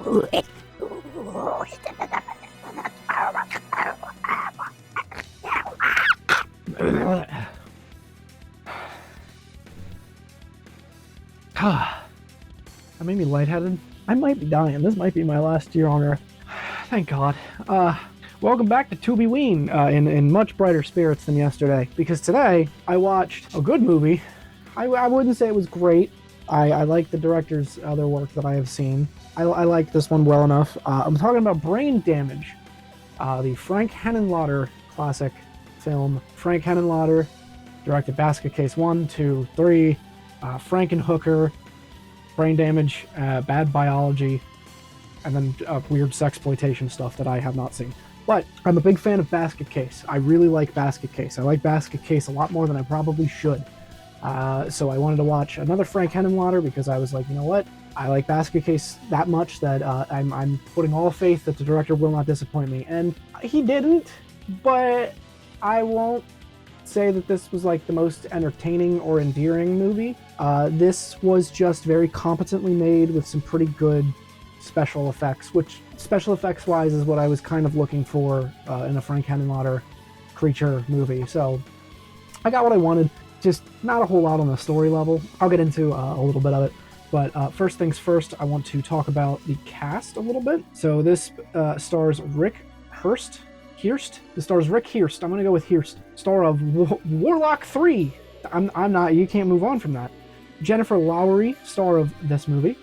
That made me lightheaded. I might be dying. This might be my last year on Earth. Thank God. Welcome back to Tubiween in much brighter spirits than yesterday. Because today, I watched a good movie. I wouldn't say it was great. I like the director's other work that I have seen. I like this one well enough. I'm talking about Brain Damage. The Frank Henenlotter classic film. Frank Henenlotter directed Basket Case 1, 2, 3, Frankenhooker, Brain Damage, Bad Biology, and then weird sexploitation stuff that I have not seen. But I'm a big fan of Basket Case. I really like Basket Case. I like Basket Case a lot more than I probably should. So I wanted to watch another Frank Henenlotter because I was like, you know what? I like Basket Case that much that I'm putting all faith that the director will not disappoint me. And he didn't, but I won't say that this was like the most entertaining or endearing movie. This was just very competently made with some pretty good special effects, which special effects wise is what I was kind of looking for in a Frank Henenlotter creature movie. So I got what I wanted, just not a whole lot on the story level. I'll get into a little bit of it. But first things first, I want to talk about the cast a little bit. So this stars Rick Hurst. This stars Rick Hurst. I'm going to go with Hurst. Star of Warlock 3. I'm not, you can't move on from that. Jennifer Lowry, star of this movie.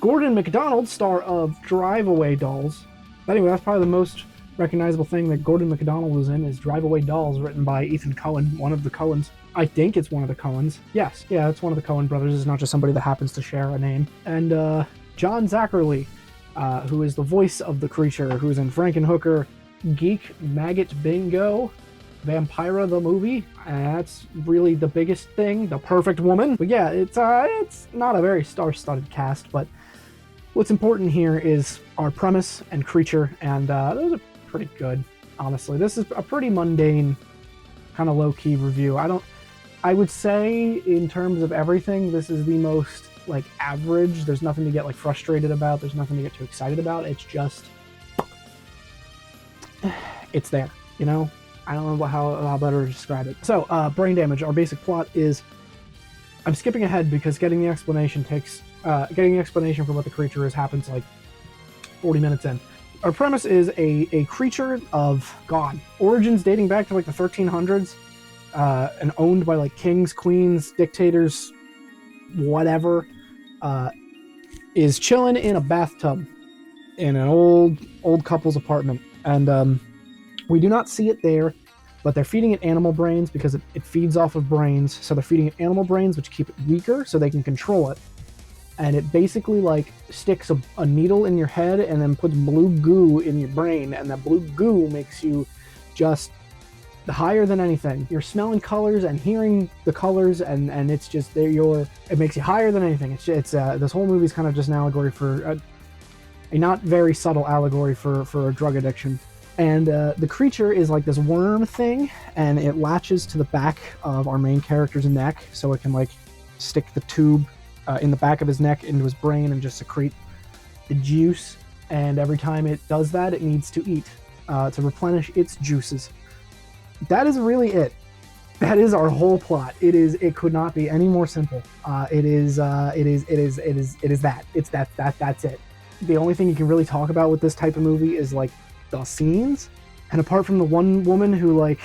Gordon McDonald, star of Drive Away Dolls. Anyway, that's probably the most recognizable thing that Gordon McDonald was in is Drive Away Dolls, written by Ethan Coen, one of the Coens. I think it's one of the Coens. Yes, yeah, it's one of the Coen brothers. It's not just somebody that happens to share a name. And John Zachary, who is the voice of the creature, who's in Frankenhooker, Geek Maggot Bingo, Vampira the movie. That's really the biggest thing. The Perfect Woman. But yeah, it's not a very star-studded cast, but what's important here is our premise and creature, and those are pretty good, honestly. This is a pretty mundane, kind of low-key review. I would say, in terms of everything, this is the most, like, average. There's nothing to get, like, frustrated about. There's nothing to get too excited about. It's just, it's there, you know? I don't know how better to describe it. So, Brain Damage, our basic plot is, I'm skipping ahead because getting the explanation for what the creature is happens, like, 40 minutes in. Our premise is a creature of God. Origins dating back to, like, the 1300s. And owned by like kings, queens, dictators, whatever, is chilling in a bathtub in an old couple's apartment. And we do not see it there, but they're feeding it animal brains because it feeds off of brains. So they're feeding it animal brains, which keep it weaker so they can control it. And it basically like sticks a needle in your head and then puts blue goo in your brain. And that blue goo makes you just higher than anything. You're smelling colors and hearing the colors, and it's just it makes you higher than anything. It's this whole movie's kind of just an allegory for a not very subtle allegory for a drug addiction. And the creature is like this worm thing, and it latches to the back of our main character's neck, so it can like stick the tube in the back of his neck into his brain and just secrete the juice. And every time it does that, it needs to eat to replenish its juices. That is really it. That is our whole plot. It could not be any more simple. It is that. That's it. The only thing you can really talk about with this type of movie is like the scenes. And apart from the one woman who like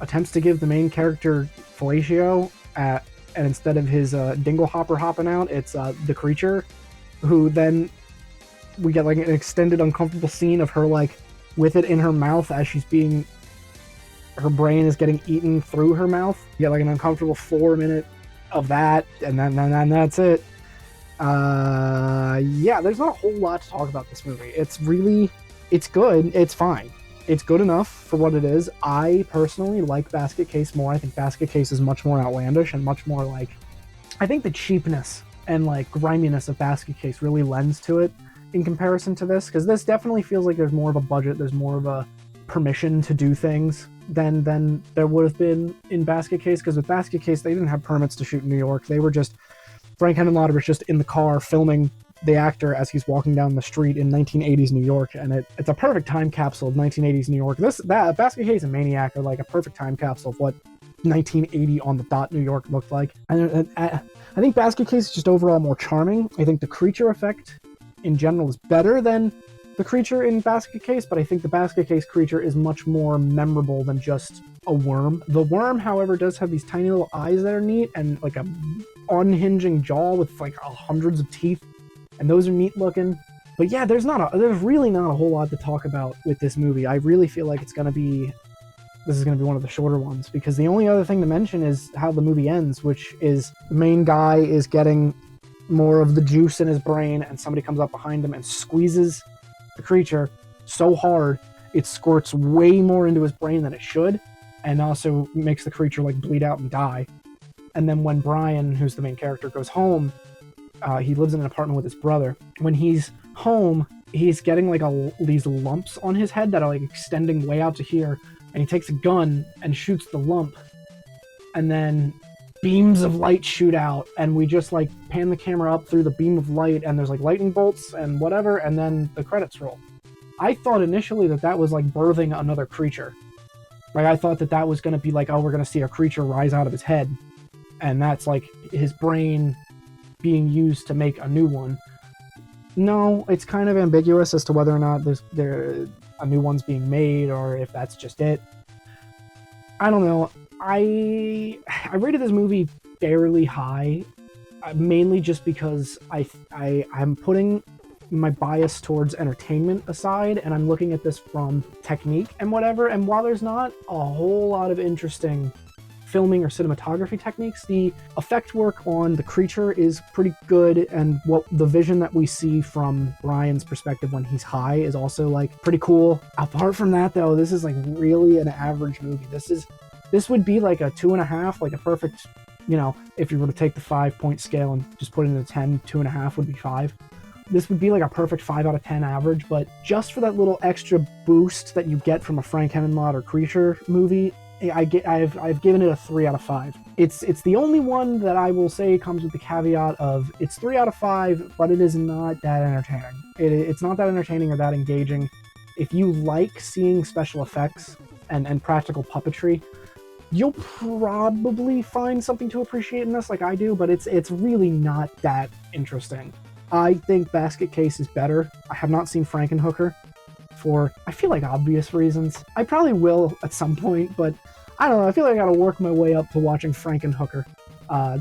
attempts to give the main character fellatio, and instead of his dingle hopper hopping out, it's the creature, who then we get like an extended uncomfortable scene of her like with it in her mouth as her brain is getting eaten through her mouth. You get like an uncomfortable 4 minute of that, and then that's it. Yeah, there's not a whole lot to talk about this movie. It's good. It's fine. It's good enough for what it is. I personally like Basket Case more. I think Basket Case is much more outlandish and much more like, I think the cheapness and like griminess of Basket Case really lends to it in comparison to this, because this definitely feels like there's more of a budget, there's more of a permission to do things than there would have been in Basket Case, because with Basket Case they didn't have permits to shoot in New York. They were just, Frank Henenlotter was just in the car filming the actor as he's walking down the street in 1980s New York, and it's a perfect time capsule of 1980s New York. Basket Case and Maniac are like a perfect time capsule of what 1980 on the dot New York looked like. And I think Basket Case is just overall more charming. I think the creature effect in general is better than the creature in Basket Case, but I think the Basket Case creature is much more memorable than just a worm. The worm, however, does have these tiny little eyes that are neat, and like a unhinging jaw with like hundreds of teeth, and those are neat looking. But yeah, there's really not a whole lot to talk about with this movie. I really feel like this is gonna be one of the shorter ones, because the only other thing to mention is how the movie ends, which is the main guy is getting more of the juice in his brain, and somebody comes up behind him and squeezes the creature so hard it squirts way more into his brain than it should, and also makes the creature like bleed out and die. And then when Brian, who's the main character, goes home, he lives in an apartment with his brother. When he's home, he's getting like these lumps on his head that are like extending way out to here, and he takes a gun and shoots the lump, and then beams of light shoot out, and we just like pan the camera up through the beam of light, and there's like lightning bolts and whatever, and then the credits roll. I thought initially that was like birthing another creature. Like, I thought that was going to be like, oh, we're going to see a creature rise out of his head, and that's like his brain being used to make a new one. No, it's kind of ambiguous as to whether or not a new one's being made, or if that's just it. I don't know. I rated this movie fairly high, mainly just because I'm putting my bias towards entertainment aside, and I'm looking at this from technique and whatever. And while there's not a whole lot of interesting filming or cinematography techniques, the effect work on the creature is pretty good, and what the vision that we see from Brian's perspective when he's high is also like pretty cool. Apart from that, though, this is like really an average movie. This would be like a 2.5, like a perfect, if you were to take the 5-point scale and just put it in a 10, 2.5 would be 5. This would be like a perfect 5 out of 10 average, but just for that little extra boost that you get from a Frank Henenlotter creature movie, I've given it a 3 out of 5. It's the only one that I will say comes with the caveat of it's 3 out of 5, but it is not that entertaining. It's not that entertaining or that engaging. If you like seeing special effects and practical puppetry, you'll probably find something to appreciate in this like I do, but it's really not that interesting. I think Basket Case is better. I have not seen Frankenhooker for, I feel like, obvious reasons. I probably will at some point, but I don't know. I feel like I gotta work my way up to watching Frankenhooker.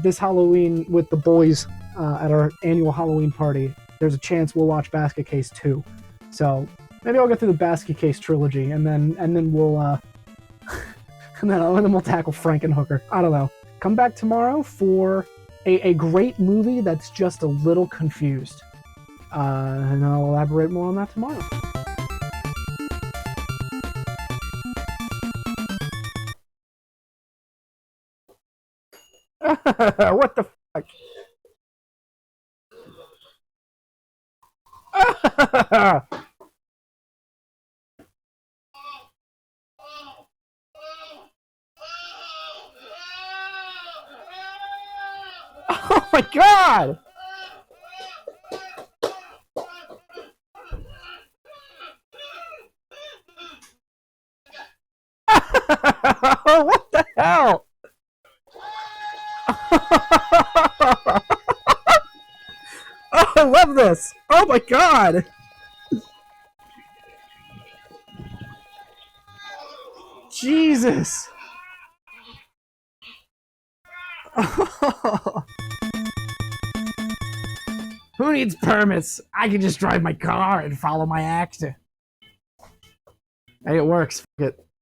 This Halloween with the boys at our annual Halloween party, there's a chance we'll watch Basket Case 2. So maybe I'll get through the Basket Case trilogy, and then we'll and then we'll tackle Frankenhooker. I don't know. Come back tomorrow for a great movie that's just a little confused. And I'll elaborate more on that tomorrow. What the fuck? Oh my god! What the hell? Oh, I love this! Oh my god! Jesus! Who needs permits? I can just drive my car and follow my actor. Hey, it works. Fuck it.